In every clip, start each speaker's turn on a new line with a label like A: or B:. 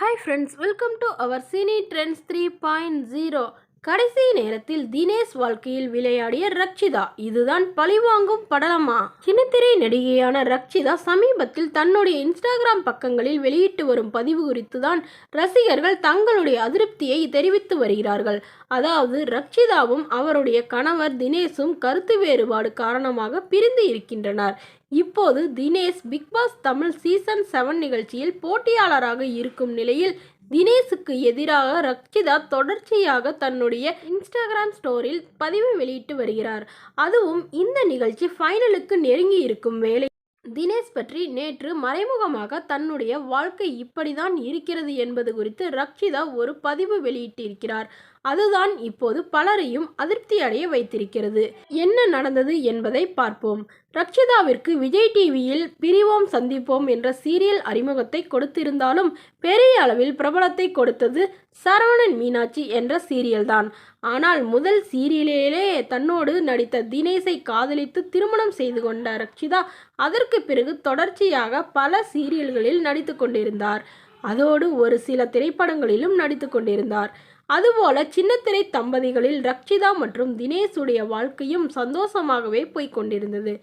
A: Hi friends, welcome to our Cine Trends 3.0. கடைசி நேரத்தில் தினேஷ் வாழ்க்கையில் விளையாடிய ரக்ஷிதா இதுதான் பழிவாங்கும் படலமா? சின்னத்திரை நடிகையான ரக்ஷிதா சமீபத்தில் தன்னுடைய இன்ஸ்டாகிராம் பக்கங்களில் வெளியிட்டு வரும் பதிவு குறித்து தான் ரசிகர்கள் தங்களுடைய அதிருப்தியை தெரிவித்து வருகிறார்கள். அதாவது ரக்ஷிதாவும் அவருடைய கணவர் தினேஷும் கருத்து வேறுபாடு காரணமாக பிரிந்து இருக்கின்றனர். இப்போது தினேஷ் பிக்பாஸ் தமிழ் சீசன் 7 நிகழ்ச்சியில் போட்டியாளராக இருக்கும் நிலையில் தினேஷுக்கு எதிராக ரக்ஷிதா தொடர்ச்சியாக தன்னுடைய இன்ஸ்டாகிராம் ஸ்டோரியில் பதிவு வெளியிட்டு வருகிறார். அதுவும் இந்த நிகழ்ச்சி ஃபைனலுக்கு நெருங்கி இருக்கும் வேளை தினேஷ் பற்றி நேற்று மறைமுகமாக தன்னுடைய வாழ்க்கை இப்படிதான் இருக்கிறது என்பது குறித்து ரக்ஷிதா ஒரு பதிவு வெளியிட்டிருக்கிறார். அதுதான் இப்போது பலரையும் அதிருப்தி அடைய வைத்திருக்கிறது. என்ன நடந்தது என்பதை பார்ப்போம். ரக்ஷிதாவிற்கு விஜய் டிவியில் பிரிவோம் சந்திப்போம் என்ற சீரியல் அறிமுகத்தை கொடுத்திருந்தாலும் பெரிய அளவில் பிரபலத்தை கொடுத்தது சரவணன் மீனாட்சி என்ற சீரியல் தான். ஆனால் முதல் சீரியலிலே தன்னோடு நடித்த தினேஷை காதலித்து திருமணம் செய்து கொண்ட ரக்ஷிதா அதற்கு பிறகு தொடர்ச்சியாக பல சீரியல்களில் நடித்து கொண்டிருந்தார். அதோடு ஒரு சில திரைப்படங்களிலும் நடித்து கொண்டிருந்தார். அதுபோல சின்னத்திரை தம்பதிகளில் ரக்ஷிதா மற்றும் தினேஷுடைய வாழ்க்கையும் சந்தோஷமாகவே போய்கொண்டிருந்தது.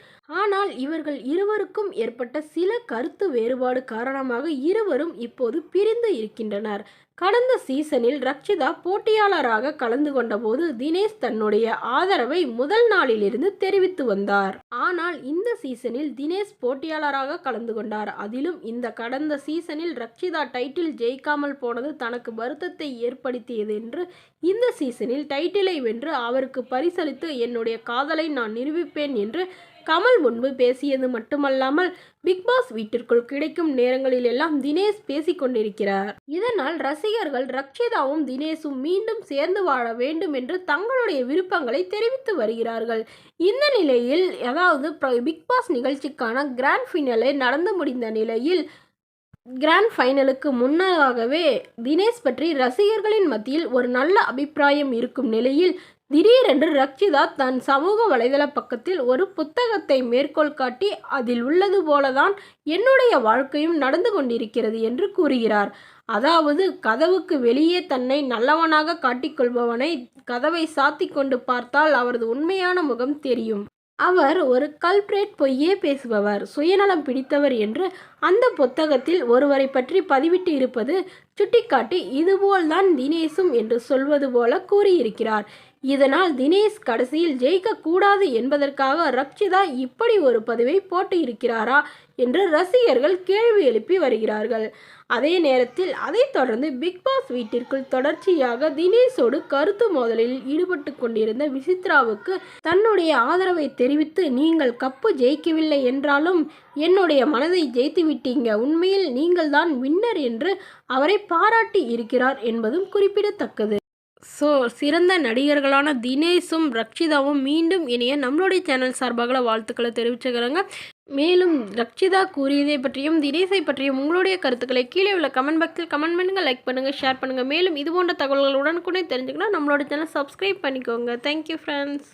A: ஆனால் இவர்கள் இருவருக்கும் ஏற்பட்ட சில கருத்து வேறுபாடு காரணமாக இருவரும் இப்போது பிரிந்து இருக்கின்றனர். கடந்த சீசனில் ரக்ஷிதா போட்டியாளராக கலந்து கொண்ட போது தினேஷ் தன்னுடைய ஆதரவை முதல் நாளிலிருந்து தெரிவித்து வந்தார். ஆனால் இந்த சீசனில் தினேஷ் போட்டியாளராக கலந்து கொண்டார். அதிலும் இந்த கடந்த சீசனில் ரக்ஷிதா டைட்டில் ஜெயிக்காமல் போனது தனக்கு வருத்தத்தை ஏற்படுத்தியது என்று இந்த சீசனில் டைட்டிலை வென்று அவருக்கு பரிசளித்து என்னுடைய காதலை நான் நிரூபிப்பேன் என்று கமல் முன்பு பேசியது மட்டுமல்லாமல் பிக்பாஸ் வீட்டிற்குள் கிடைக்கும் நேரங்களில் எல்லாம் தினேஷ் பேசிக்கொண்டிருக்கிறார். இதனால் ரசிகர்கள் ரக்ஷிதாவும் தினேஷும் மீண்டும் சேர்ந்து வாழ வேண்டும் என்று தங்களுடைய விருப்பங்களை தெரிவித்து வருகிறார்கள். இந்த நிலையில் அதாவது பிக்பாஸ் நிகழ்ச்சிக்கான கிராண்ட் ஃபைனலே நடந்து முடிந்த நிலையில் கிராண்ட் ஃபைனலுக்கு முன்னதாகவே தினேஷ் பற்றி ரசிகர்களின் மத்தியில் ஒரு நல்ல அபிப்பிராயம் இருக்கும் நிலையில் திடீரென்று ரக்ஷிதா தன் சமூக வலைதள பக்கத்தில் ஒரு புத்தகத்தை மேற்கோள் காட்டி அதில் உள்ளது போலதான் என்னுடைய வாழ்க்கையும் நடந்து கொண்டிருக்கிறது என்று கூறுகிறார். அதாவது கதவுக்கு வெளியே தன்னை நல்லவனாக காட்டிக்கொள்பவனை கதவை சாத்தி கொண்டு பார்த்தால் அவரது உண்மையான முகம் தெரியும். அவர் ஒரு கல்பிரேட், பொய்யே பேசுபவர், சுயநலம் பிடித்தவர் என்று அந்த புத்தகத்தில் ஒருவரை பற்றி பதிவிட்டு இருப்பது சுட்டிக்காட்டி இதுபோல்தான் தினேஷும் என்று சொல்வது போல கூறியிருக்கிறார். இதனால் தினேஷ் கடைசியில் ஜெயிக்க கூடாது என்பதற்காக ரக்ஷிதா இப்படி ஒரு பதிவை போட்டு இருக்கிறாரா என்று ரசிகர்கள் கேள்வி எழுப்பி வருகிறார்கள். அதே நேரத்தில் அதைத் தொடர்ந்து பிக்பாஸ் வீட்டிற்குள் தொடர்ச்சியாக தினேஷோடு கருத்து மோதலில் ஈடுபட்டு கொண்டிருந்த விசித்ராவுக்கு தன்னுடைய ஆதரவை தெரிவித்து நீங்கள் கப்பு ஜெயிக்கவில்லை என்றாலும் என்னுடைய மனதை ஜெயித்து விட்டீங்க, உண்மையில் நீங்கள் தான் வின்னர் என்று அவரை பாராட்டி இருக்கிறார் என்பதும் குறிப்பிடத்தக்கது. சிறந்த நடிகர்களான தினேஷும் ரக்ஷிதாவும் மீண்டும் இணைய நம்மளுடைய சேனல் சார்பாக வாழ்த்துக்களை தெரிவிச்சுக்கிறாங்க. மேலும் ரக்ஷிதா கூறியதை பற்றியும் தினேஷை பற்றியும் உங்களுடைய கருத்துக்களை கீழே உள்ள கமெண்ட் பாக்ஸில் கமெண்ட் பண்ணுங்கள், லைக் பண்ணுங்கள், ஷேர் பண்ணுங்கள். மேலும் இது போன்ற தகவல்கள் உடனுக்குடனே தெரிஞ்சுக்கணும் நம்மளோட சேனல் சப்ஸ்கிரைப் பண்ணிக்கோங்க. Thank you friends.